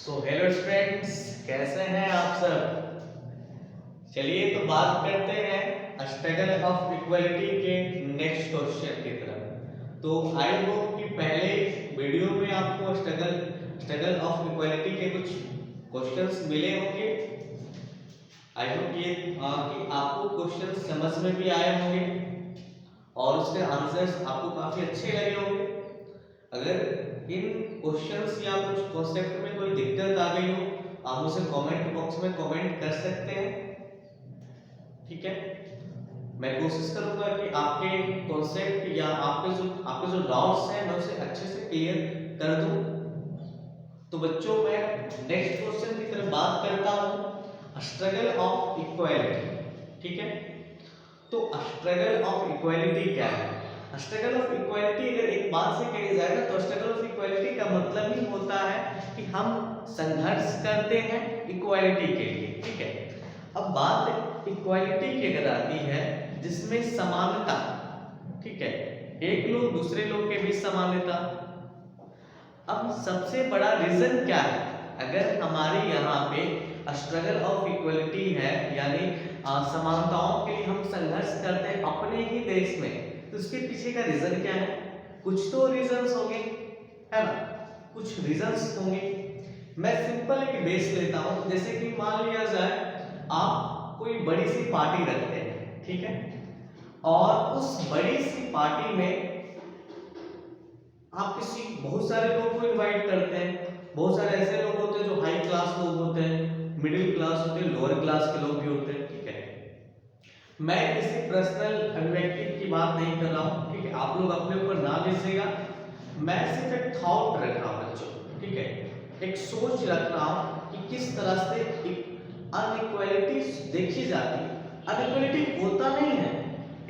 So hello students, कैसे हैं आप सब। चलिए तो बात करते हैं स्ट्रगल ऑफ इक्वलिटी के नेक्स्ट क्वेश्चन की तरफ। तो आई होप कि पहले वीडियो में आपको स्ट्रगल ऑफ इक्वलिटी के कुछ क्वेश्चंस मिले होंगे। आई होप ये कि आपको क्वेश्चन समझ में भी आए होंगे और उसके आंसर्स आपको काफी अच्छे लगे होंगे। अगर इन क्वेश्चंस या कुछ कॉन्सेप्ट में कोई दिक्कत आ गई हो, आप उसे कमेंट बॉक्स में कमेंट कर सकते हैं। ठीक है, मैं कोशिश करूंगा कि आपके कॉन्सेप्ट या आपके जो डाउट्स हैं मैं उसे अच्छे से क्लियर कर दूं। तो बच्चों, मैं नेक्स्ट क्वेश्चन की तरफ बात करता हूं, स्ट्रगल ऑफ इक्वालिटी। ठीक है, तो स्ट्रगल ऑफ इक्वालिटी क्या है? स्ट्रगल ऑफ इक्वालिटी अगर एक बात से कही जाए ना, तो स्ट्रगल ऑफ इक्वालिटी का मतलब ही होता है कि हम संघर्ष करते हैं इक्वालिटी के लिए। ठीक है, अब बात इक्वालिटी की अगर आती है जिसमें समानता, ठीक है, एक लोग दूसरे लोग के बीच समानता। अब सबसे बड़ा रीजन क्या है? अगर हमारे यहाँ पे स्ट्रगल ऑफ इक्वलिटी है, यानी समानताओं के लिए हम संघर्ष करते हैं अपने ही देश में, तो उसके पीछे का रीजन क्या है? कुछ तो रीजंस होंगे, है ना, कुछ रीजंस होंगे। मैं सिंपल एक बेस लेता हूं, जैसे कि मान लिया जाए आप कोई बड़ी सी पार्टी रखते हैं, ठीक है, और उस बड़ी सी पार्टी में आप बहुत सारे लोगों को इनवाइट करते हैं। बहुत सारे ऐसे लोग होते हैं जो हाई क्लास लोग होते हैं, मिडिल क्लास होते हैं, लोअर क्लास के लोग भी होते हैं। ठीक है, मैं किसी पर्सनल अभिव्यक्ति की बात नहीं कर रहा हूं, ठीक है, आप लोग अपने ऊपर ना लीजिएगा। मैं सिर्फ एक थॉट रख रहा हूं बच्चों, ठीक है, एक सोच रख रहा हूं कि किस तरह से अनइक्वालिटी देखी जाती है। अनइक्वालिटी होता नहीं है,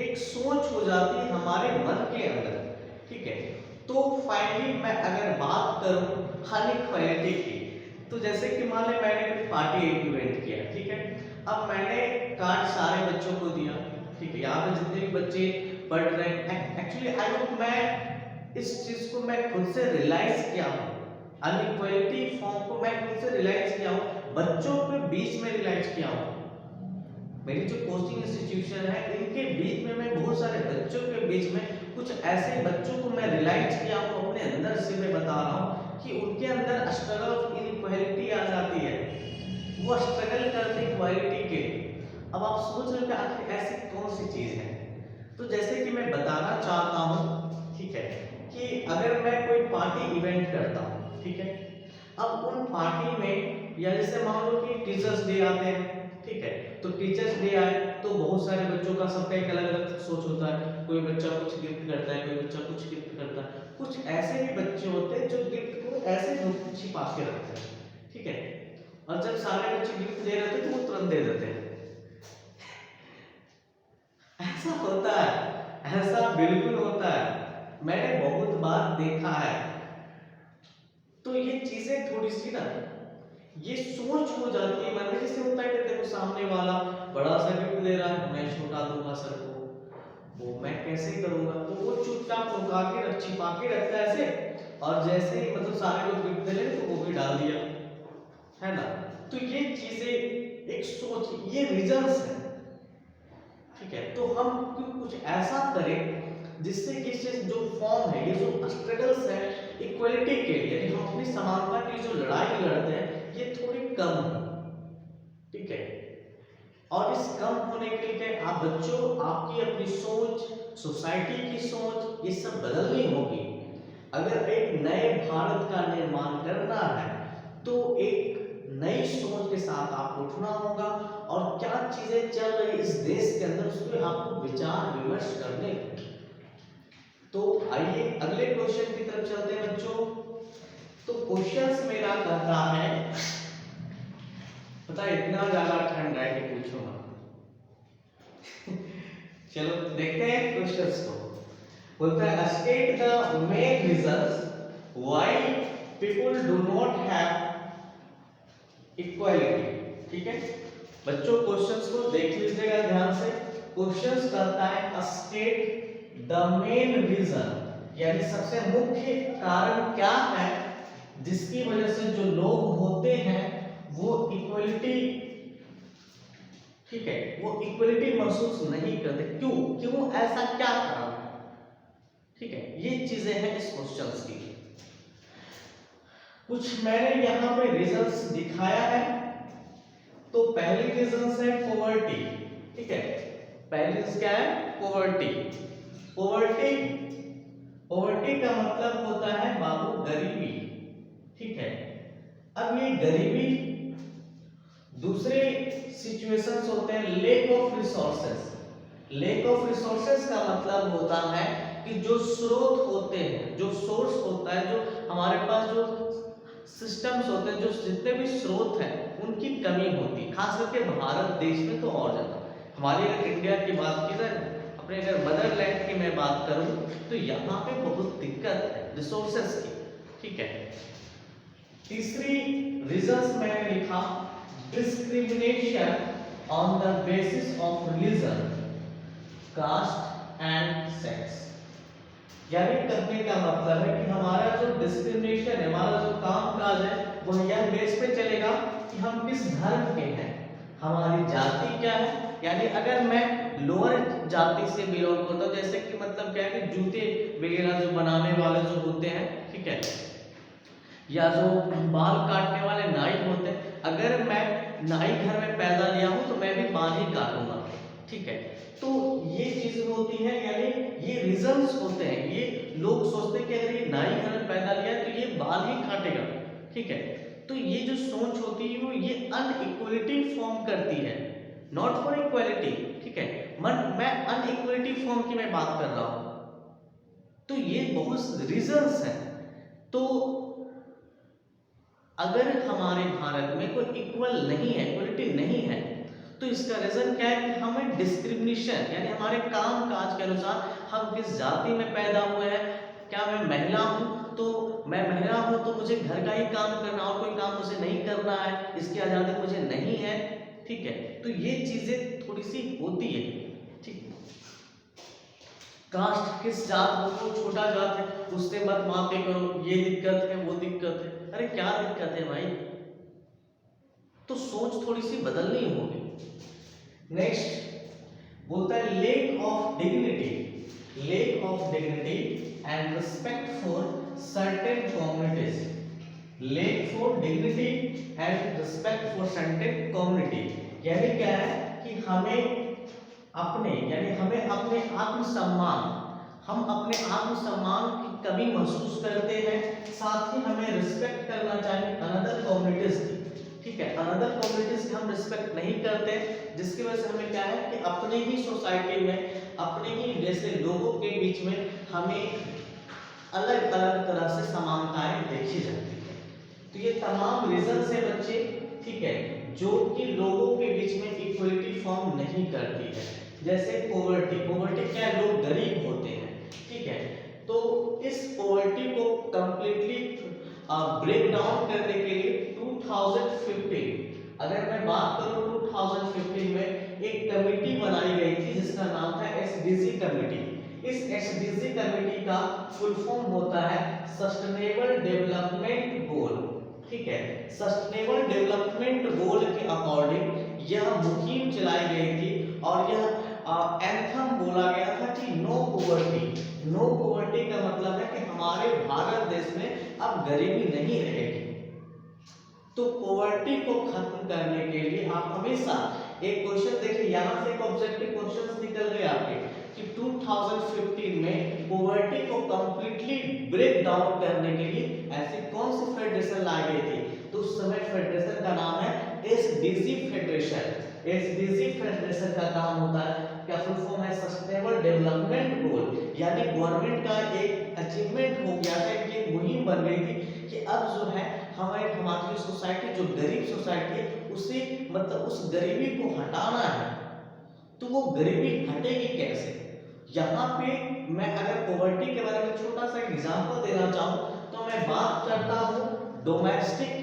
एक सोच हो जाती है हमारे मन के अंदर। ठीक है, तो फाइनली मैं अगर बात करूं अनइक्वालिटी की, तो जैसे कि मान लें मैंने कोई पार्टी इवेंट किया, ठीक है, अब मैंने कार्ड सारे बच्चों को दिया। ठीक है, यहाँ पे जितने भी बच्चे पढ़ रहे हैं, एक्चुअली आई होप मैं इस चीज को मैं खुद से रियलाइज किया हूँ, अनइक्वालिटी फॉर्म को मैं खुद से रियलाइज किया हूँ, बच्चों के बीच में रियलाइज किया हूँ। मेरी जो कोचिंग इंस्टीट्यूशन है इनके बीच में मैं बहुत सारे बच्चों के बीच में कुछ ऐसे बच्चों को मैं रियलाइज किया हूँ, अपने अंदर से मैं बता रहा हूँ कि उनके अंदर स्ट्रगल ऑफ इनइक्वालिटी आ जाती है, वो स्ट्रगल करते हैं इक्वालिटी के। अब आप सोच रहे हो कि आखिर ऐसी कौन सी चीज है? तो जैसे कि मैं बताना चाहता हूँ, ठीक है, कि अगर मैं कोई पार्टी इवेंट करता हूँ, ठीक है, अब उन पार्टी में या जैसे मान लो कि टीचर्स डे आते हैं, ठीक है, तो टीचर्स डे आए तो बहुत सारे बच्चों का सबका एक अलग अलग सोच होता है। कोई बच्चा कुछ गिफ्ट करता है, कोई बच्चा कुछ गिफ्ट करता है, कुछ ऐसे भी बच्चे होते हैं जो गिफ्ट को ऐसे छिपा के रखते हैं। ठीक है, और जब सारे बच्चे गिफ्ट दे रहे थे तो वो तुरंत दे देते हैं। ऐसा होता है, ऐसा बिल्कुल होता है, मैंने बहुत बार देखा है। तो ये चीजें थोड़ी सी ना, ये सोच हो जाती है मन में, जैसे होता है कि देखो सामने वाला बड़ा सा गिफ्ट दे रहा है, मैं छोटा दूंगा सर को, वो मैं कैसे करूंगा, तो वो चुपचाप लुका के छिपा के रखता है ऐसे, और जैसे ही मतलब सारे लोग गिफ्ट दे रहे तो वो भी डाल दिया, है ना। तो ये चीजें एक सोच, ये रीजंस है। ठीक है, तो हम क्यों कुछ ऐसा करें जिससे कि जो फॉर्म है, ये जो स्ट्रगल्स है इक्वलिटी के लिए, हम अपनी समानता के लिए जो लड़ाई लड़ते हैं, ये थोड़ी कम हो। ठीक है, और इस कम होने के लिए आप बच्चों, आपकी अपनी सोच, सोसाइटी की सोच, ये सब बदलनी होगी। अगर एक नए भारत का निर्माण करना है तो एक नई सोच के साथ आपको उठना होगा, और क्या चीजें चल रही इस देश के अंदर उस पर आपको विचार विमर्श करने। तो आइए अगले क्वेश्चन की तरफ चलते हैं बच्चों। तो क्वेश्चंस मेरा कह रहा है, पता है इतना ज्यादा ठंड है कि पूछो मत। चलो देखते हैं क्वेश्चंस को। बोलता है state the main reasons why people do not have equality. ठीक है बच्चों, क्वेश्चंस को देख लीजिएगा ध्यान से। क्वेश्चंस कहता है स्टेट द मेन रीजन, यानी सबसे मुख्य कारण क्या है जिसकी वजह से जो लोग होते हैं वो इक्वलिटी, ठीक है, वो इक्वलिटी महसूस नहीं करते। क्यों क्यों ऐसा क्या कारण है? ठीक है, ये चीजें हैं इस क्वेश्चंस की। कुछ मैंने यहाँ पे रीजंस दिखाया है। तो पहली रीजंस है पॉवर्टी, ठीक है, पहली रीजन क्या है? पॉवर्टी। पॉवर्टी, पॉवर्टी का मतलब होता है बाबू गरीबी, ठीक है। अब ये गरीबी, दूसरे सिचुएशंस होते हैं lake of resources. Lake of resources का मतलब होता है कि जो स्रोत होते हैं, जो सोर्स होता है, जो हमारे पास जो सिस्टम्स होते हैं, जो जितने भी स्रोत हैं उनकी कमी होती है, खास करके भारत देश में तो और ज्यादा। हमारी अगर इंडिया की बात की जाए, अपने अगर मदरलैंड की मैं बात करूं, तो यहाँ पे बहुत दिक्कत है रिसोर्सेस की, ठीक है। तीसरी रीजंस मैंने लिखा discrimination on the basis of religion, caste and sex. यानी कहने का मतलब है कि हमारा जो डिस्क्रिमिनेशन है, हमारा जो काम काज है, वो यह बेस पे चलेगा कि हम किस धर्म के हैं, हमारी जाति क्या है। यानी अगर मैं लोअर जाति से बिलोंग करता हूँ, जैसे कि मतलब क्या है कि जूते वगैरह जो बनाने वाले जो होते हैं, ठीक है, या जो बाल काटने वाले नाई होते हैं, अगर मैं नाई घर में पैदा लिया हूँ तो मैं भी बाल ही काटूंगा, ठीक है। तो ये चीज होती है, यानी ये रीजंस होते हैं। ये लोग सोचते हैं कि अगर ये नाई घर में पैदा लिया तो ये बाल ही काटेगा, ठीक है। तो ये जो सोच होती है वो ये अनइक्वलिटी फॉर्म करती है, नॉट फॉर इक्वलिटी, ठीक है। मैं अनइक्वलिटी फॉर्म की मैं बात कर रहा हूं। तो ये बहुत रीजंस हैं। तो अगर हमारे भारत में कोई इक्वल नहीं है, इक्वलिटी नहीं है, तो इसका रीजन क्या है कि हमें डिस्क्रिमिनेशन, यानी हमारे काम काज के अनुसार हम किस जाति में पैदा हुए हैं। क्या मैं महिला हूं तो मैं महिला हूं तो मुझे घर का ही काम करना, और कोई काम मुझे नहीं करना है, इसकी आजादी मुझे नहीं है, ठीक है। तो ये चीजें थोड़ी सी होती है, ठीक। कास्ट, किस जात हो, वो छोटा जात है उससे मत बातें करो, ये दिक्कत है वो दिक्कत है। अरे क्या दिक्कत है भाई? तो सोच थोड़ी सी बदलनी होगी। नेक्स्ट बोलता है lake of dignity, lake of dignity and respect for certain communities. Lake for dignity and respect for certain community, यानी क्या है कि हमें अपने, यानी हमें अपने आत्मसम्मान, हम अपने आत्मसम्मान की कमी महसूस करते हैं। साथ ही हमें रिस्पेक्ट करना चाहिए अनदर कम्युनिटीज की, ठीक है। अनदर कम्युनिटीज की हम रिस्पेक्ट नहीं करते, जिसकी वजह से हमें क्या है कि अपने ही सोसाइटी में, अपने ही जैसे लोगों के बीच में हमें अलग अलग तरह से समानताएं देखी जाती है। तो ये तमाम रीजन है बच्चे, ठीक है, जो कि लोगों के बीच में इक्वलिटी फॉर्म नहीं करती है। जैसे पॉवर्टी, पॉवर्टी क्या है? लोग गरीब होते हैं, ठीक है। तो इस पॉवर्टी को कंप्लीटली ब्रेक डाउन करने के लिए 2015, अगर मैं बात करूं 2015 में एक कमेटी बनाई गई थी जिसका नाम था एसडीजी कमेटी। इस एसडीजी कमेटी का फुल फॉर्म होता है सस्टेनेबल डेवलपमेंट गोल, ठीक है। सस्टेनेबल डेवलपमेंट गोल के अकॉर्डिंग यह मुहिम चलाई गई थी और यह एंथम बोला गया था कि नो पॉवर्टी। नो पॉवर्टी का मतलब है कि हमारे भारत देश में अब गरीबी नहीं रहेगी। तो पॉवर्टी को खत्म करने के लिए आप हमेशा एक क्वेश्चन देखिए, यहां से एक ऑब्जेक्टिव क्वेश्चंस निकल गए आपके कि 2015 में पॉवर्टी को कंप्लीटली ब्रेक डाउन करने के लिए ऐसी कौन सी फेडरेशन लाई गई थी? तो उस समय फेडरेशन का नाम है एसडीजी फेडरेशन। एसडीजी फेडरेशन का काम होता है, क्या फुल फॉर्म है? Sustainable development goal. यानी गवर्नमेंट का एक अचीवमेंट हो गया था, एक मुहिम बन गई थी कि अब जो है हमारी सोसाइटी, जो गरीब सोसाइटी है, उसे मतलब उस गरीबी को हटाना है। तो वो गरीबी हटेगी कैसे? यहाँ पे मैं अगर पॉवर्टी के बारे में छोटा सा एग्जांपल देना चाहूँ तो मैं बात करता हूँ डोमेस्टिक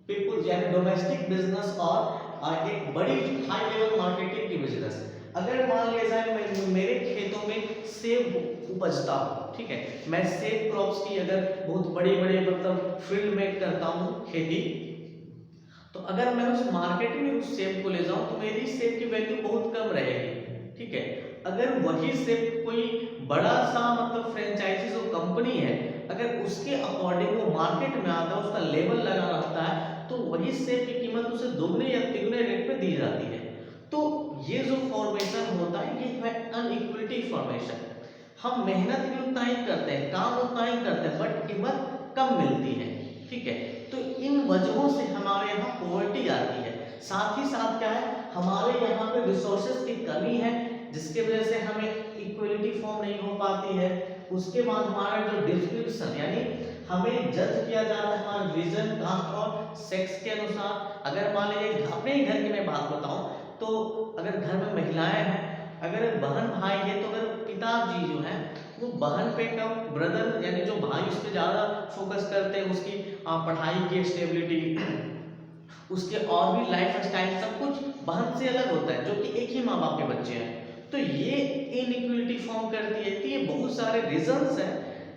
पीपुल, यानी डोमेस्टिक बिजनेस और एक बड़ी हाई लेवल मार्केटिंग की बिजनेस। अगर मान लिया जाए मेरे खेतों में सेब उपजता हो, ठीक है, मैं सेब क्रॉप्स की अगर बहुत बड़े बड़े मतलब फील्ड में करता हूँ खेती, तो अगर मैं उस मार्केट में उस सेब को ले जाऊं तो मेरी सेब की वैल्यू बहुत कम रहेगी, ठीक है। अगर वही सेब कोई बड़ा सा मतलब फ्रेंचाइजी जो कंपनी है, अगर उसके अकॉर्डिंग वो मार्केट में आता है, उसका लेवल लगा रहता है, तो वही सेब की कीमत उसे दोगुने या तिगुने रेट पे दी जाती है। तो ये जो फॉर्मेशन होता है ये है अनइक्वलिटी फॉर्मेशन। हम मेहनत भी उतना ही करते हैं, काम उतना ही करते हैं, बट कीमत कम मिलती है, ठीक है। तो इन वजहों से हमारे यहाँ पॉवर्टी आती है। साथ ही साथ क्या है, हमारे यहाँ पे रिसोर्सेज की कमी है, जिसके वजह से हमें इक्वलिटी फॉर्म नहीं हो पाती है। उसके बाद हमारा जो डिस्क्रिप्शन यानी हमें जज किया जाता है हमारे रिलीजन, कास्ट और सेक्स के अनुसार। अगर मान लीजिए अपने ही घर की मैं बात बताऊं, तो अगर घर में महिलाएं हैं, अगर बहन भाई है, तो अगर पिताजी जो है वो बहन पे कम, ब्रदर यानी जो भाई उस पर ज़्यादा फोकस करते हैं, उसकी पढ़ाई की स्टेबिलिटी, उसके और भी लाइफ स्टाइल सब कुछ बहन से अलग होता है, जो कि एक ही माँ बाप के बच्चे हैं। तो ये इनइक्वलिटी फॉर्म करती है। तो ये बहुत सारे रीजंस हैं,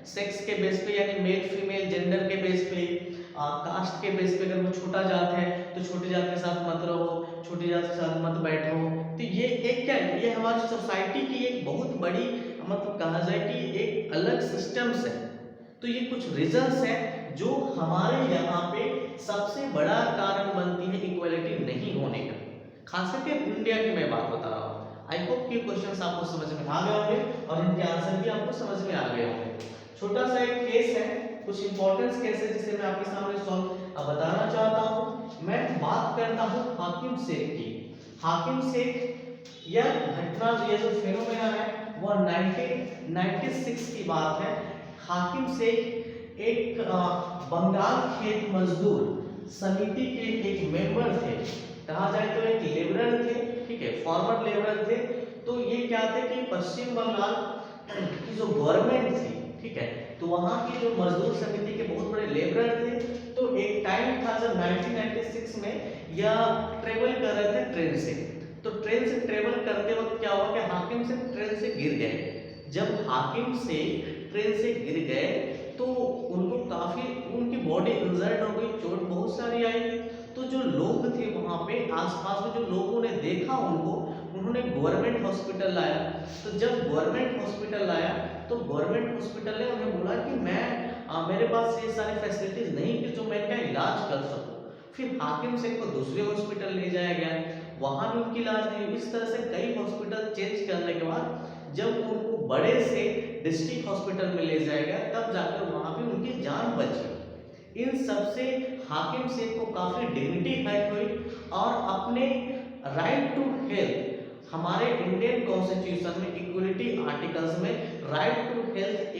सेक्स के बेस पे यानी मेल फीमेल जेंडर के बेस पे, कास्ट के बेस पे, अगर वो छोटा जात है तो छोटी जात के साथ मत रहो, छोटी जात के साथ मत बैठो। तो ये एक क्या है, ये हमारी सोसाइटी की एक बहुत बड़ी मतलब कहा जाए कि एक अलग सिस्टम्स है। तो ये कुछ रीजंस हैं जो हमारे यहाँ पे सबसे बड़ा कारण बनती है इक्वलिटी नहीं होने का, खास करके इंडिया की मैं बात बता रहा हूँ। आई होप कि क्वेश्चंस आपको समझ में आ गए होंगे और इनके आंसर भी आपको समझ में आ गए होंगे। छोटा सा एक केस है, कुछ इंपॉर्टेंट केस है जिसे मैं आपके सामने सॉल्व बताना चाहता हूँ। मैं बात करता हूँ हाकिम शेख की। हाकिम शेख यह घटना, ये जो फेनोमेना है वह 1996 की बात है। हाकिम शेख एक बंगाल खेत मजदूर समिति के एक मेंबर थे, कहा जाए तो एक लेबरर थे, ठीक है, फॉर्मर लेबरर थे। तो ये क्या थे कि पश्चिम बंगाल की जो गवर्नमेंट थी, ठीक है, तो वहाँ की जो मजदूर समिति के बहुत बड़े लेबरर थे। तो एक टाइम था जब 1996 में यह ट्रेवल कर रहे थे ट्रेन से। तो ट्रेन से ट्रेवल करते वक्त क्या हुआ कि हाकिम से ट्रेन से गिर गए। जब हाकिम से ट्रेन से गिर गए तो उनको काफी, उनकी बॉडी इंजर्ड हो गई, चोट बहुत सारी आई। तो जो लोग थे वहां पे आसपास में, जो लोगों ने देखा उनको, उन्होंने गवर्नमेंट हॉस्पिटल लाया। तो जब गवर्नमेंट हॉस्पिटल लाया तो गवर्नमेंट हॉस्पिटल ने उन्हें बोला कि मैं मेरे पास ये सारी फैसिलिटीज नहीं कि जो मैं इनका इलाज कर सकूं। फिर हाकिम शेख को दूसरे हॉस्पिटल ले जाया गया, वहां भी उनकी इलाज नहीं हुई। इस तरह से कई हॉस्पिटल चेंज करने के बाद जब उनको बड़े से डिस्ट्रिक्ट हॉस्पिटल में ले जाया गया, तब जाकर वहां पे उनकी जान बची। इन सब से हाकिम शेख को काफी डिग्निटी हर्ट हुई और अपने राइट टू हेल्थ, हमारे इंडियन कॉन्स्टिट्यूशन में इक्वलिटी आर्टिकल्स में राइट टू हेल्थ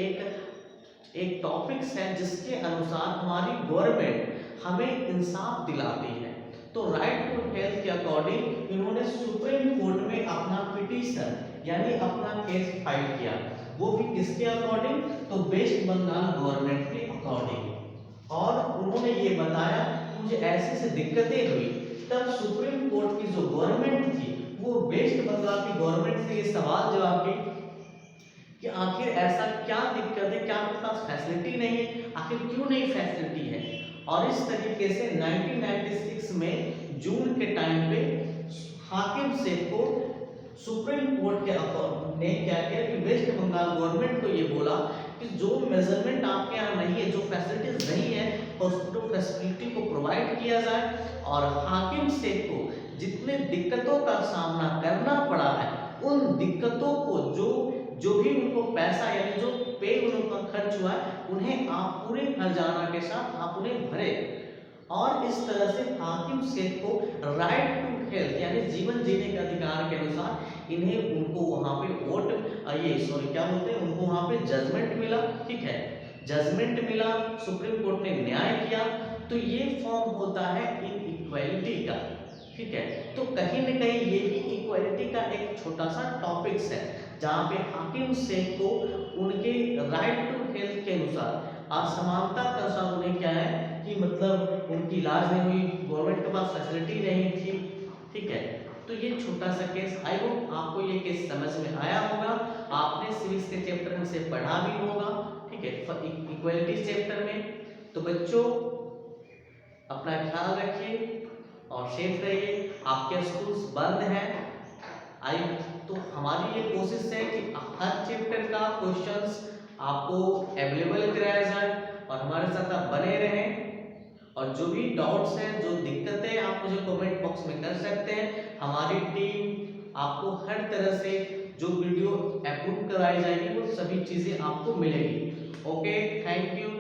एक टॉपिक्स है जिसके अनुसार हमारी गवर्नमेंट हमें इंसाफ दिलाती है। तो राइट टू हेल्थ के अकॉर्डिंग इन्होंने सुप्रीम कोर्ट में अपना पिटीशन यानी अपना केस फाइल किया। वो भी किसके अकॉर्डिंग, तो वेस्ट बंगाल गवर्नमेंट के अकॉर्डिंग। और उन्होंने ये बताया मुझे ऐसी ऐसी दिक्कतें हुई। तब सुप्रीम कोर्ट की जो गवर्नमेंट थी वो वेस्ट बंगाल की गवर्नमेंट से ये सवाल जवाब की कि आखिर ऐसा क्या दिक्कत है, क्या आपके पास फैसिलिटी नहीं है, आखिर क्यों नहीं फैसिलिटी है। और इस तरीके से 1996 में जून के टाइम पे हाकिम शेख को सुप्रीम कोर्ट के ने क्या किया कि वेस्ट बंगाल गवर्नमेंट को ये बोला कि जो मेजरमेंट आपके यहाँ नहीं है, जो फैसिलिटीज नहीं है, हॉस्पिटल फैसिलिटी को प्रोवाइड किया जाए। और हाकिम शेख को जितने दिक्कतों का सामना करना पड़ा है, उन दिक्कतों को जो भी उनको पैसा यानी जो पे उनका खर्च हुआ है, उन्हें आप पूरे हर्जाना के साथ आप उन्हें भरे। और इस तरह से हाकिम शेख को राइट टू हेल्थ यानी जीवन जीने के अधिकार के अनुसार इन्हें उनको वहां पे वोट क्या बोलते हैं, उनको वहां पे जजमेंट मिला, ठीक है, जजमेंट मिला, सुप्रीम कोर्ट ने न्याय किया। तो ये फॉर्म होता है इनइक्वालिटी का, ठीक है। तो कहीं न कहीं ये भी इक्वालिटी का एक छोटा सा टॉपिक्स है, जहाँ पे हाकिम शेख को उनके राइट टू हेल्थ के अनुसार असमानता के अनुसार उन्हें क्या है कि मतलब उनकी इलाज नहीं हुई, गवर्नमेंट के पास फैसिलिटी नहीं थी, ठीक है। तो ये छोटा सा केस, आई होप आपको ये केस समझ में आया होगा। आपने सिविक्स के चैप्टर में से पढ़ा भी होगा, ठीक है, इक्वालिटी चैप्टर में। तो बच्चों अपना ख्याल रखिए और सेफ रहिए। आपके स्कूल्स बंद हैं, आई तो हमारी ये कोशिश है कि हर चैप्टर का क्वेश्चंस आपको अवेलेबल कराया जाए और हमारे साथ आप बने रहें। और जो भी डाउट्स हैं, जो दिक्कतें हैं, आप मुझे कमेंट बॉक्स में कर सकते हैं। हमारी टीम आपको हर तरह से जो वीडियो अप्रूव कराई जाएगी वो सभी चीजें आपको मिलेगी। Okay, thank you.